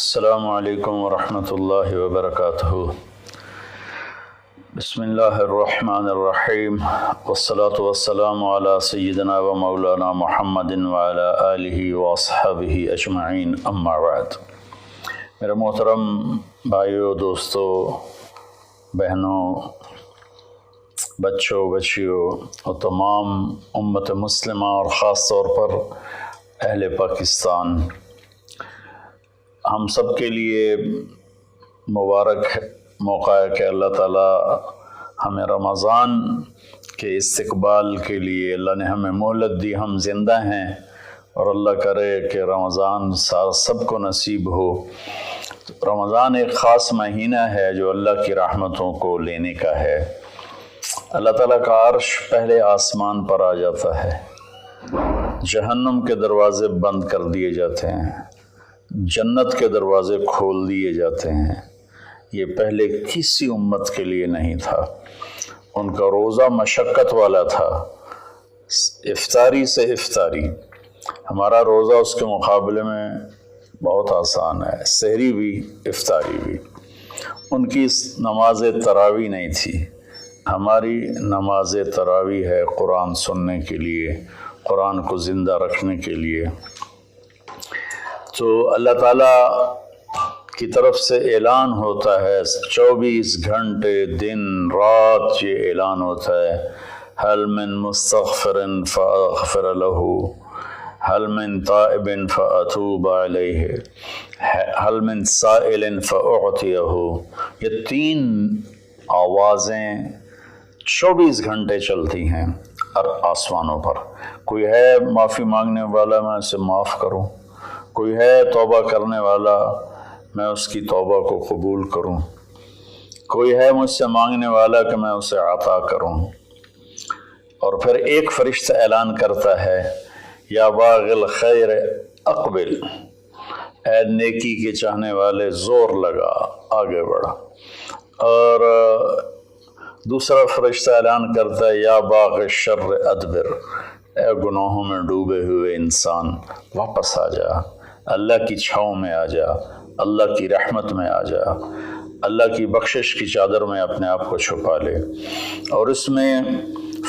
السلام علیکم ورحمۃ اللہ وبرکاتہ۔ بسم اللہ الرحمن الرحیم، والصلاة والسلام علی سیدنا و مولانا محمد وعلی آلہ واصحابہ اجمعین، اما بعد۔ میرے محترم بھائیوں، دوستوں، بہنوں، بچوں، بچیوں اور تمام امت مسلمہ اور خاص طور پر اہل پاکستان، ہم سب کے لیے مبارک موقع ہے کہ اللہ تعالیٰ ہمیں رمضان کے استقبال کے لیے اللہ نے ہمیں مہلت دی، ہم زندہ ہیں، اور اللہ کرے کہ رمضان سب کو نصیب ہو۔ رمضان ایک خاص مہینہ ہے جو اللہ کی رحمتوں کو لینے کا ہے۔ اللہ تعالیٰ کا عرش پہلے آسمان پر آ جاتا ہے، جہنم کے دروازے بند کر دیے جاتے ہیں، جنت کے دروازے کھول دیے جاتے ہیں۔ یہ پہلے کسی امت کے لیے نہیں تھا۔ ان کا روزہ مشقت والا تھا، افطاری سے افطاری۔ ہمارا روزہ اس کے مقابلے میں بہت آسان ہے، سحری بھی افطاری بھی۔ ان کی نماز تراویح نہیں تھی، ہماری نماز تراویح ہے قرآن سننے کے لیے، قرآن کو زندہ رکھنے کے لیے۔ تو اللہ تعالیٰ کی طرف سے اعلان ہوتا ہے، 24 گھنٹے دن رات یہ اعلان ہوتا ہے، هل من مستغفر فاغفر له، هل من تائب فاتوب علیہ، هل من سائل فاعطیہ۔ یہ تین آوازیں 24 گھنٹے چلتی ہیں آسمانوں پر۔ کوئی ہے معافی مانگنے والا، میں اسے معاف کروں، کوئی ہے توبہ کرنے والا، میں اس کی توبہ کو قبول کروں، کوئی ہے مجھ سے مانگنے والا کہ میں اسے عطا کروں۔ اور پھر ایک فرشتہ اعلان کرتا ہے، یا باغ الخیر اقبل، اے نیکی کے چاہنے والے زور لگا، آگے بڑھا۔ اور دوسرا فرشتہ اعلان کرتا ہے، یا باغ الشر ادبر، اے گناہوں میں ڈوبے ہوئے انسان واپس آ جا، اللہ کی چھاؤں میں آ جا، اللہ کی رحمت میں آ جا، اللہ کی بخشش کی چادر میں اپنے آپ کو چھپا لے۔ اور اس میں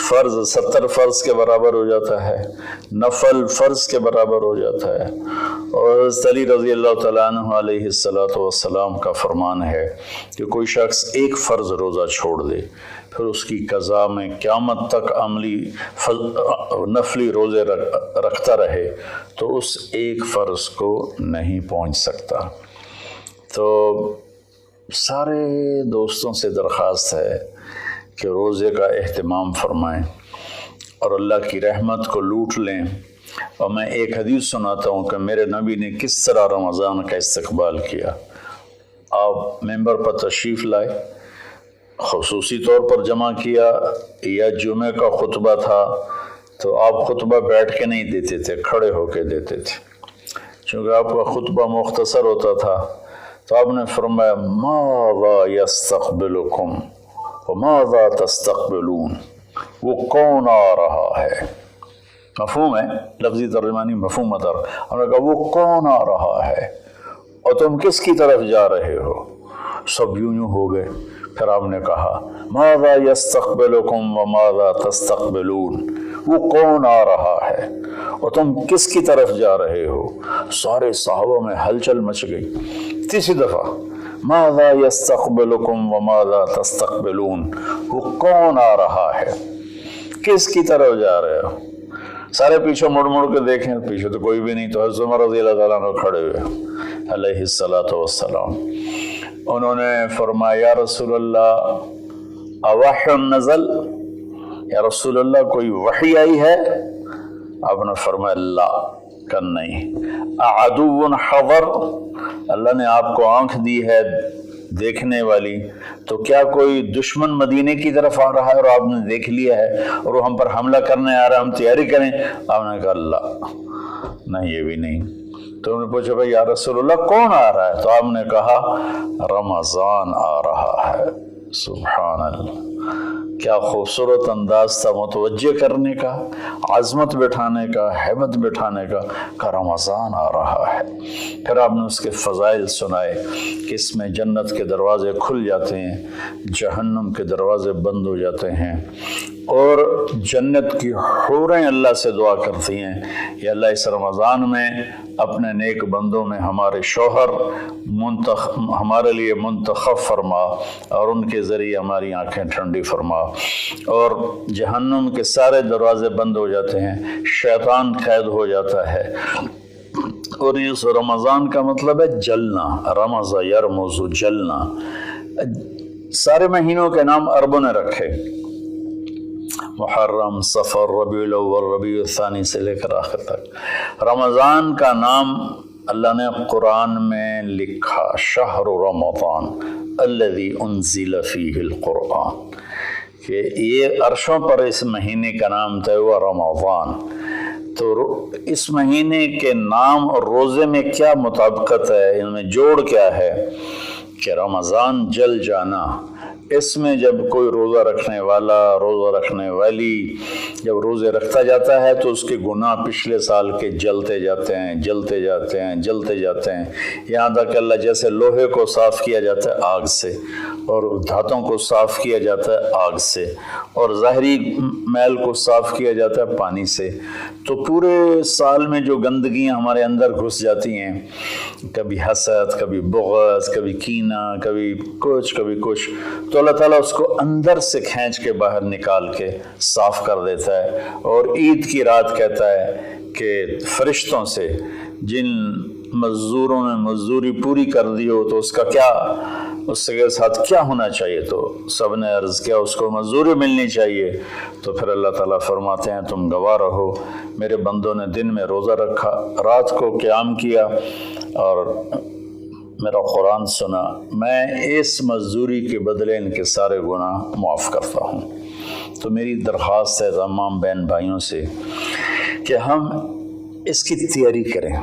فرض 70 فرض کے برابر ہو جاتا ہے، نفل فرض کے برابر ہو جاتا ہے۔ اور حضرت علی رضی اللہ تعالیٰ عنہ علیہ السلام کا فرمان ہے کہ کوئی شخص ایک فرض روزہ چھوڑ دے، پھر اس کی قضا میں قیامت تک عملی نفلی روزے رکھتا رہے تو اس ایک فرض کو نہیں پہنچ سکتا۔ تو سارے دوستوں سے درخواست ہے کہ روزے کا اہتمام فرمائیں اور اللہ کی رحمت کو لوٹ لیں۔ اور میں ایک حدیث سناتا ہوں کہ میرے نبی نے کس طرح رمضان کا استقبال کیا۔ آپ ممبر پر تشریف لائے، خصوصی طور پر جمع کیا، یا جمعہ کا خطبہ تھا تو آپ خطبہ بیٹھ کے نہیں دیتے تھے، کھڑے ہو کے دیتے تھے، چونکہ آپ کا خطبہ مختصر ہوتا تھا۔ تو آپ نے فرمایا، ماذا یستقبلکم وماذا تستقبلون، وہ کون آ رہا ہے؟ مفہوم ہے، لفظی ترجمانی مفہوم اتر۔ ہم نے کہا وہ کون آ رہا ہے اور تم کس کی طرف جا رہے ہو؟ سب یوں ہو گئے۔ پھر آپ نے کہا، ماذا یستقبلکم وماذا تستقبلون، وہ کون آ رہا ہے اور تم کس کی طرف جا رہے ہو؟ سارے صحابہ میں ہلچل مچ گئی۔ تیسری دفعہ، ماذا یستقبلکم وماذا تستقبلون، وہ کون آ رہا ہے، کس کی طرف جا رہے ہو؟ سارے پیچھے مڑ مڑ کے دیکھیں، پیچھے تو کوئی بھی نہیں۔ تو حضرت عمر رضی اللہ تعالیٰ عنہ کھڑے ہوئے علیہ السلام، انہوں نے فرمایا، یا رسول اللہ اوحی نزل، یا رسول اللہ کوئی وحی آئی ہے؟ آپ نے فرمایا، لا، کہ نہیں۔ اعدو حضر، اللہ نے آپ کو آنکھ دی ہے دیکھنے والی، تو کیا کوئی دشمن مدینے کی طرف آ رہا ہے اور آپ نے دیکھ لیا ہے اور وہ ہم پر حملہ کرنے آ رہا ہے، ہم تیاری کریں؟ آپ نے کہا، لا، نہیں، یہ بھی نہیں۔ تو انہوں نے پوچھا، بھائی یا رسول اللہ کون آ رہا ہے؟ تو آپ نے کہا، رمضان آ رہا ہے۔ سبحان اللہ، کیا خوبصورت انداز تھا متوجہ کرنے کا، عظمت بٹھانے کا، ہیبت بٹھانے کا رمضان آ رہا ہے۔ پھر آپ نے اس کے فضائل سنائے کہ اس میں جنت کے دروازے کھل جاتے ہیں، جہنم کے دروازے بند ہو جاتے ہیں، اور جنت کی حوریں اللہ سے دعا کرتی ہیں یا اللہ اس رمضان میں اپنے نیک بندوں میں ہمارے شوہر ہمارے لیے منتخب فرما اور ان کے ذریعے ہماری آنکھیں ٹھنڈی فرما، اور جہنم کے سارے دروازے بند ہو جاتے ہیں، شیطان قید ہو جاتا ہے۔ اور اس رمضان کا مطلب ہے جلنا، رمض یرمز، جلنا۔ سارے مہینوں کے نام عربوں نے رکھے، محرم، صفر، ربیع الاول، ربیع الثانی سے لے کر آخر تک۔ رمضان کا نام اللہ نے قرآن میں لکھا، شہر رمضان الذی انزل فیہ القرآن، کہ یہ عرشوں پر اس مہینے کا نام طے ہوا رمضان۔ تو اس مہینے کے نام اور روزے میں کیا مطابقت ہے، ان میں جوڑ کیا ہے کہ رمضان جل جانا۔ اس میں جب کوئی روزہ رکھنے والا، روزہ رکھنے والی جب روزے رکھتا جاتا ہے تو اس کے گناہ پچھلے سال کے جلتے جاتے ہیں، جلتے جاتے ہیں، جلتے جاتے ہیں، یہاں تک کہ اللہ جیسے لوہے کو صاف کیا جاتا ہے آگ سے، اور دھاتوں کو صاف کیا جاتا ہے آگ سے، اور ظاہری میل کو صاف کیا جاتا ہے پانی سے، تو پورے سال میں جو گندگیاں ہمارے اندر گھس جاتی ہیں، کبھی حسد، کبھی بغض، کبھی کینہ، کبھی کچھ، تو اللہ تعالیٰ اس کو اندر سے کھینچ کے باہر نکال کے صاف کر دیتا ہے۔ اور عید کی رات کہتا ہے کہ فرشتوں سے جن مزدوروں نے مزدوری پوری کر دی ہو تو اس کا کیا، اس کے ساتھ کیا ہونا چاہیے، تو سب نے عرض کیا اس کو مزدوری ملنی چاہیے۔ تو پھر اللہ تعالیٰ فرماتے ہیں تم گواہ رہو، میرے بندوں نے دن میں روزہ رکھا، رات کو قیام کیا اور میرا قرآن سنا، میں اس مزدوری کے بدلے ان کے سارے گناہ معاف کرتا ہوں۔ تو میری درخواست ہے تمام بہن بھائیوں سے کہ ہم اس کی تیاری کریں۔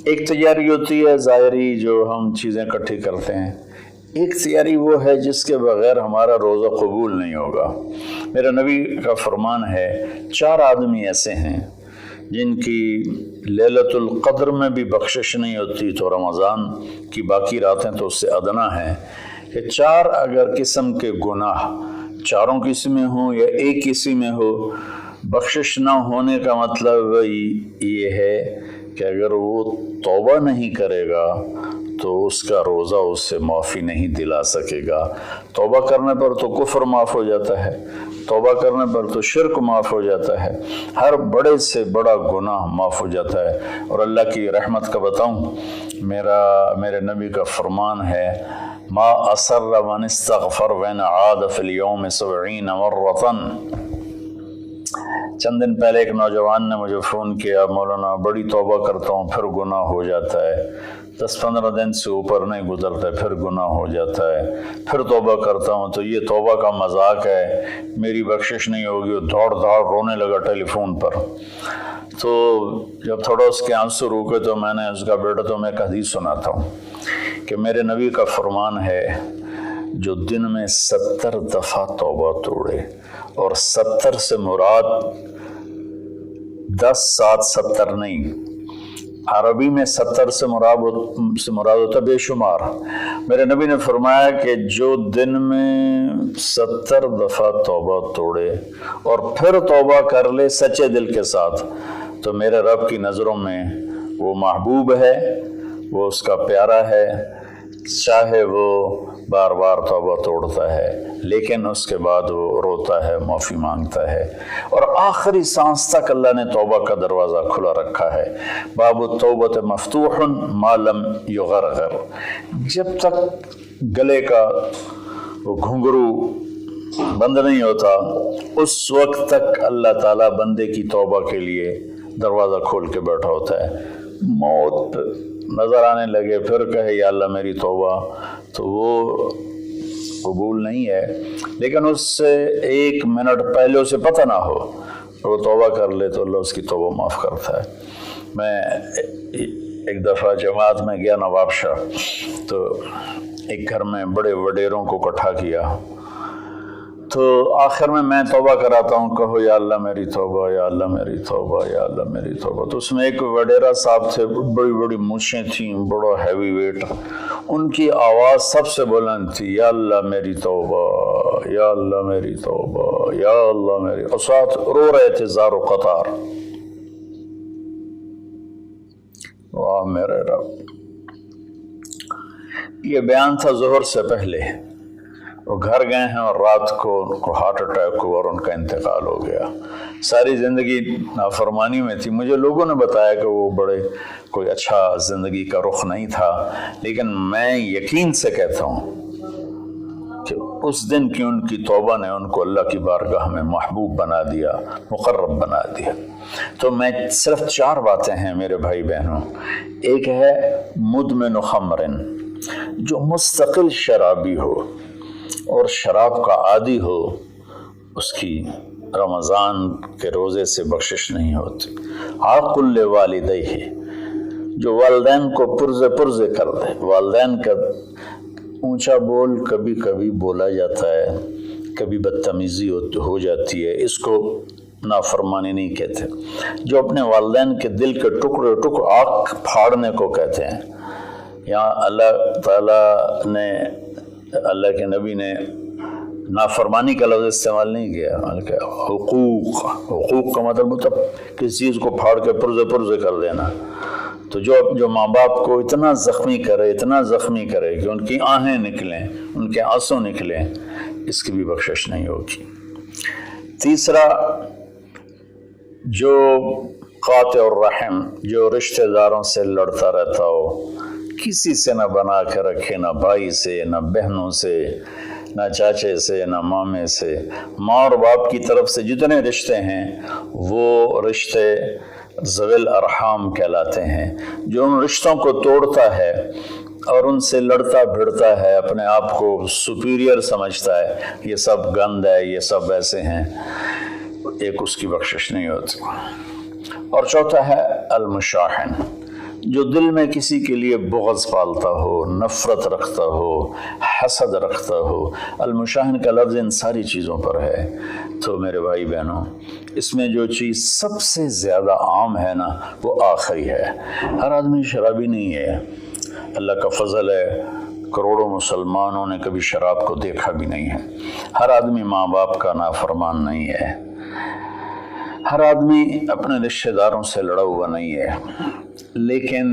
ایک تیاری ہوتی ہے ظاہری جو ہم چیزیں اکٹھی کرتے ہیں، ایک تیاری وہ ہے جس کے بغیر ہمارا روزہ قبول نہیں ہوگا۔ میرے نبی کا فرمان ہے 4 آدمی ایسے ہیں جن کی لیلۃ القدر میں بھی بخشش نہیں ہوتی تو رمضان کی باقی راتیں تو اس سے ادنا ہیں، کہ 4 اگر قسم کے گناہ چاروں کسی میں ہوں یا ایک کسی میں ہو، بخشش نہ ہونے کا مطلب یہ ہے کہ اگر وہ توبہ نہیں کرے گا تو اس کا روزہ اس سے معافی نہیں دلا سکے گا۔ توبہ کرنے پر تو کفر معاف ہو جاتا ہے، توبہ کرنے پر تو شرک معاف ہو جاتا ہے، ہر بڑے سے بڑا گناہ معاف ہو جاتا ہے۔ اور اللہ کی رحمت کا بتاؤں، میرے نبی کا فرمان ہے ما اصر من استغفر وین عاد فی اليوم 70 مرۃ۔ چند دن پہلے ایک نوجوان نے مجھے فون کیا، مولانا بڑی توبہ کرتا ہوں پھر گناہ ہو جاتا ہے، 10-15 دن سے اوپر نہیں گزرتا ہے پھر گناہ ہو جاتا ہے، پھر توبہ کرتا ہوں تو یہ توبہ کا مذاق ہے، میری بخشش نہیں ہوگی۔ وہ دوڑ رونے لگا ٹیلی فون پر۔ تو جب تھوڑا اس کے آنسو روکے تو میں نے اس کا بیٹا تمہیں ایک حدیث سناتا ہوں کہ میرے نبی کا فرمان ہے جو دن میں 70 دفعہ توبہ توڑے، اور 70 سے مراد 10 7 70 نہیں، عربی میں 70 سے مراد ہوتا بے شمار۔ میرے نبی نے فرمایا کہ جو دن میں 70 دفعہ توبہ توڑے اور پھر توبہ کر لے سچے دل کے ساتھ، تو میرے رب کی نظروں میں وہ محبوب ہے، وہ اس کا پیارا ہے، چاہے وہ بار بار توبہ توڑتا ہے لیکن اس کے بعد وہ روتا ہے، معافی مانگتا ہے، اور آخری سانس تک اللہ نے توبہ کا دروازہ کھلا رکھا ہے۔ باب التوبۃ مفتوح ما لم یغرغر، جب تک گلے کا وہ گھنگرو بند نہیں ہوتا اس وقت تک اللہ تعالیٰ بندے کی توبہ کے لیے دروازہ کھول کے بیٹھا ہوتا ہے۔ موت نظر آنے لگے پھر کہے یا اللہ میری توبہ، تو وہ قبول نہیں ہے، لیکن اس سے 1 منٹ پہلے اسے پتہ نہ ہو وہ توبہ کر لے تو اللہ اس کی توبہ معاف کرتا ہے۔ میں ایک دفعہ جماعت میں گیا نواب شاہ، تو ایک گھر میں بڑے وڈیروں کو اکٹھا کیا، تو آخر میں توبہ کراتا ہوں، کہو یا اللہ میری توبہ، یا اللہ میری توبہ، یا اللہ میری توبہ۔ تو اس میں ایک وڈیرا صاحب تھے، بڑی بڑی مونچھیں تھیں، بڑا ہیوی ویٹ، ان کی آواز سب سے بلند تھی، یا اللہ میری توبہ، یا اللہ میری توبہ، یا اللہ میری، اور ساتھ رو رہے تھے زار و قطار۔ واہ میرے رب! یہ بیان تھا ظہر سے پہلے۔ وہ گھر گئے ہیں اور رات کو ان کو ہارٹ اٹیک ہوا اور ان کا انتقال ہو گیا۔ ساری زندگی نافرمانی میں تھی۔ مجھے لوگوں نے بتایا کہ وہ بڑے کوئی اچھا زندگی کا رخ نہیں تھا، لیکن میں یقین سے کہتا ہوں کہ اس دن کی ان کی توبہ نے ان کو اللہ کی بارگاہ میں محبوب بنا دیا، مقرب بنا دیا۔ تو میں صرف 4 باتیں ہیں میرے بھائی بہنوں۔ ایک ہے مدمن خمرن، جو مستقل شرابی ہو اور شراب کا عادی ہو، اس کی رمضان کے روزے سے بخشش نہیں ہوتی۔ عاقل لوالدیہ، جو والدین کو پرزے کر دے۔ والدین کا اونچا بول کبھی کبھی بولا جاتا ہے، کبھی بدتمیزی ہو جاتی ہے، اس کو نافرمانی نہیں کہتے۔ جو اپنے والدین کے دل کے ٹکڑے آنکھ پھاڑنے کو کہتے ہیں۔ یہاں اللہ تعالیٰ نے، اللہ کے نبی نے نافرمانی کا لفظ استعمال نہیں کیا، بلکہ حقوق کا مطلب کسی چیز کو پھاڑ کے پرزے کر دینا۔ تو جو ماں باپ کو اتنا زخمی کرے کہ ان کی آہیں نکلیں، ان کے آنسو نکلیں، اس کی بھی بخشش نہیں ہوگی۔ تیسرا، جو قاطع الرحم، جو رشتہ داروں سے لڑتا رہتا ہو، کسی سے نہ بنا کے رکھے، نہ بھائی سے، نہ بہنوں سے، نہ چاچے سے، نہ مامے سے۔ ماں اور باپ کی طرف سے جتنے رشتے ہیں وہ رشتے ذوی الارحام کہلاتے ہیں۔ جو ان رشتوں کو توڑتا ہے اور ان سے لڑتا بھڑتا ہے، اپنے آپ کو سپیریئر سمجھتا ہے، یہ سب گند ہے، یہ سب ایسے ہیں، ایک اس کی بخشش نہیں ہوتی۔ اور چوتھا ہے المشاحن، جو دل میں کسی کے لیے بغض پالتا ہو، نفرت رکھتا ہو، حسد رکھتا ہو۔ المشاحن کا لفظ ان ساری چیزوں پر ہے۔ تو میرے بھائی بہنوں، اس میں جو چیز سب سے زیادہ عام ہے نا، وہ آخری ہے۔ ہر آدمی شرابی نہیں ہے، اللہ کا فضل ہے، کروڑوں مسلمانوں نے کبھی شراب کو دیکھا بھی نہیں ہے۔ ہر آدمی ماں باپ کا نافرمان نہیں ہے، ہر آدمی اپنے رشتہ داروں سے لڑا ہوا نہیں ہے، لیکن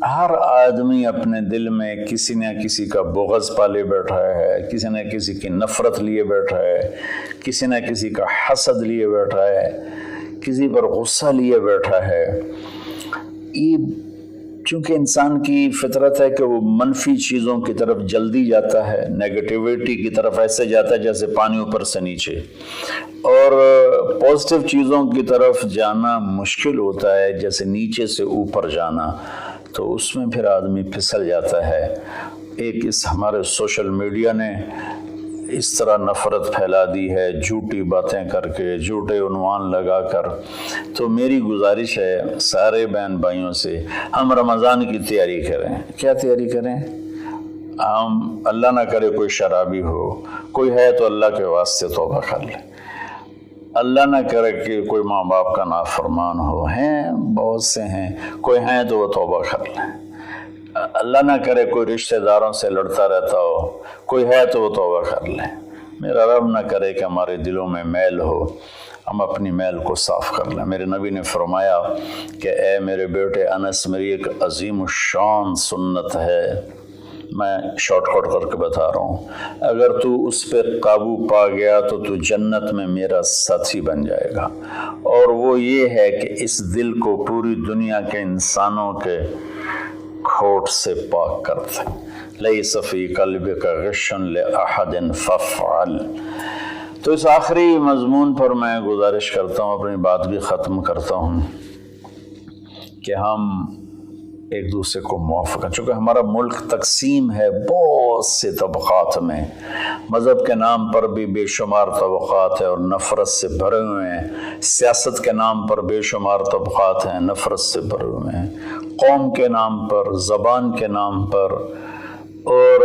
ہر آدمی اپنے دل میں کسی نہ کسی کا بغض پالے بیٹھا ہے، کسی نہ کسی کی نفرت لیے بیٹھا ہے، کسی نہ کسی کا حسد لیے بیٹھا ہے، کسی پر غصہ لیے بیٹھا ہے۔ یہ چونکہ انسان کی فطرت ہے کہ وہ منفی چیزوں کی طرف جلدی جاتا ہے، نیگیٹیوٹی کی طرف ایسے جاتا ہے جیسے پانی اوپر سے نیچے، اور پازیٹیو چیزوں کی طرف جانا مشکل ہوتا ہے جیسے نیچے سے اوپر جانا۔ تو اس میں پھر آدمی پھسل جاتا ہے۔ ایک اس ہمارے سوشل میڈیا نے اس طرح نفرت پھیلا دی ہے، جھوٹی باتیں کر کے، جھوٹے عنوان لگا کر۔ تو میری گزارش ہے سارے بہن بھائیوں سے، ہم رمضان کی تیاری کریں۔ کیا تیاری کریں؟ ہم اللہ نہ کرے کوئی شرابی ہو، کوئی ہے تو اللہ کے واسطے توبہ کر لیں۔ اللہ نہ کرے کہ کوئی ماں باپ کا نافرمان ہو، ہیں بہت سے ہیں، کوئی ہیں تو وہ توبہ کر لیں۔ اللہ نہ کرے کوئی رشتہ داروں سے لڑتا رہتا ہو، کوئی ہے تو وہ توبہ کر لیں۔ میرا رب نہ کرے کہ ہمارے دلوں میں میل ہو، ہم اپنی میل کو صاف کر لیں۔ میرے نبی نے فرمایا کہ اے میرے بیٹے انس، میری ایک عظیم الشان سنت ہے، میں شارٹ کٹ کر کے بتا رہا ہوں، اگر تو اس پہ قابو پا گیا تو تو جنت میں میرا ساتھی بن جائے گا۔ اور وہ یہ ہے کہ اس دل کو پوری دنیا کے انسانوں کے کھوٹ سے پاک کر دے۔ لیس فی قلبک غش لأحد فافعل۔ تو اس آخری مضمون پر میں گزارش کرتا ہوں، اپنی بات بھی ختم کرتا ہوں، کہ ہم ایک دوسرے کو معاف کریں۔ چونکہ ہمارا ملک تقسیم ہے بہت سے طبقات میں، مذہب کے نام پر بھی بے شمار طبقات ہیں اور نفرت سے بھرے ہوئے ہیں، سیاست کے نام پر بے شمار طبقات ہیں، نفرت سے بھرے ہوئے ہیں، قوم کے نام پر، زبان کے نام پر، اور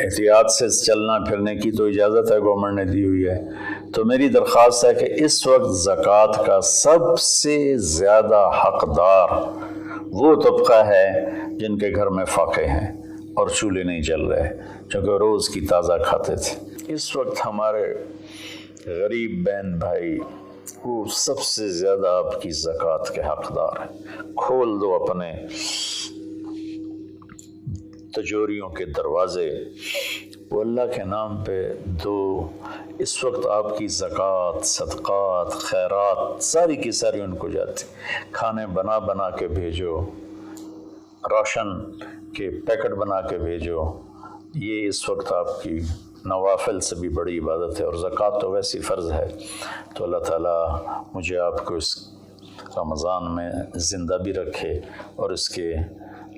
احتیاط سے چلنا پھرنے کی تو اجازت ہے، گورنمنٹ نے دی ہوئی ہے۔ تو میری درخواست ہے کہ اس وقت زکوٰۃ کا سب سے زیادہ حقدار وہ طبقہ ہے جن کے گھر میں فاقے ہیں اور چولہے نہیں جل رہے، چونکہ روز کی تازہ کھاتے تھے۔ اس وقت ہمارے غریب بہن بھائی وہ سب سے زیادہ آپ کی زکوٰۃ کے حقدار ہیں۔ کھول دو اپنے تجوریوں کے دروازے، وہ اللہ کے نام پہ دو۔ اس وقت آپ کی زکوٰۃ، صدقات، خیرات ساری کی ساری ان کو جاتی، کھانے بنا بنا کے بھیجو، راشن کے پیکٹ بنا کے بھیجو۔ یہ اس وقت آپ کی نوافل سے بھی بڑی عبادت ہے، اور زکوٰۃ تو ویسی فرض ہے۔ تو اللہ تعالیٰ مجھے آپ کو اس رمضان میں زندہ بھی رکھے اور اس کے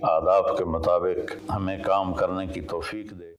آداب کے مطابق ہمیں کام کرنے کی توفیق دے۔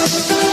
اللہ